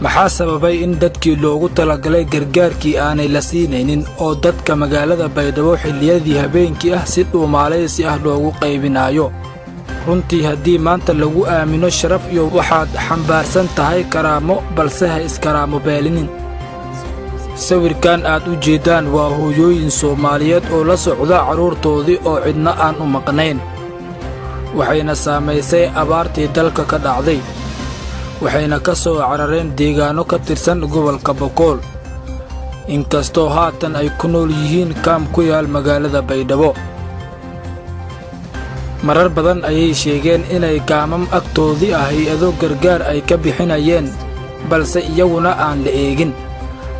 maxaa sababay in dadkii loogu talagalay gargaarkii aanay la siinaynin oo dadka magaalada Baydhabo xilliyadii habeenkii ah si dhuumaalaysi ah loogu qaybinayo runtii haddii maanta lagu aamino sharaf iyo waxaad xambaarsan tahay karaamo balse ha iskaraamo beelinin sawirkan aad u jeedaan waa hooyooyin Soomaaliyeed oo la socda caruurtoodii oo cidna aan u maqnayn waxayna saamaysay abaartii dalka ka dhacday waxayna ka soo carareen deegaano ka tirsan gobolka Boqol inkastoo haatan ay ku nool yihiin kaam ku yaal magaalada Baydhabo marar badan ayay sheegeen inay kaamam agtoodii ah hay'ado gargaar ay ka bixinayeen balse iyaguna aan la eegin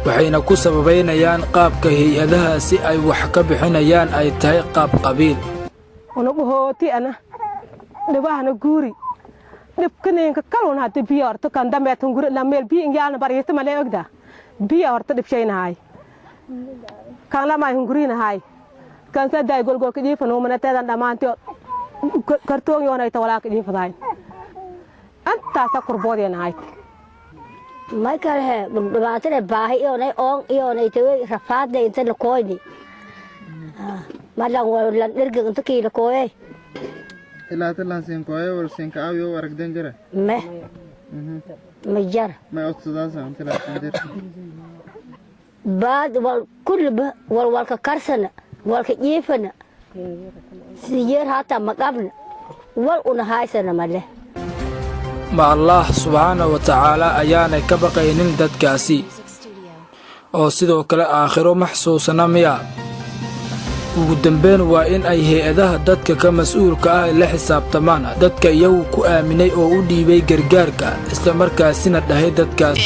waxayna ku sababaynayaan qaabka hay'adahaasi ay wax ka bixinayaan ay tahay qaab qabiil unugu hooti ana dhibahana guuri dhibkaneenka kalun hadda biyo horta kan dambeetan guri la meel biyo ingaalna bariyasta male ogda biyo horta dhibshaynahay kan la may hungurinahay kan saday golgol ka jiifano manateedan dhamaantii kartoon yoonay tawala ka jiifaday anta ta qurboodenahay ما كره ببعثنا باهي يوني توي رفعت أنت لكويني ما لان نرجع أنت كي لكوي إلا تلا سين كوي ولا سين كأوي ورق دنجرة ما مجر ما أتصدق أنت لا تندر بعد والكل والكرسنا والكيفنا سير حتى مقابلنا والأنهاي سنة ماله ma Allah subhanahu wa ta'ala ayaanay ka baqaynin dadkaasi oo sidoo kale aakhiro maxsuusana miya ugu dambeyn waa in ay hay'adaha dadka ka mas'uulka ah la xisaabtamaan dadka iyagu ku aaminay oo u dhiibay gargaarka isla markaasina dhahay dadkaas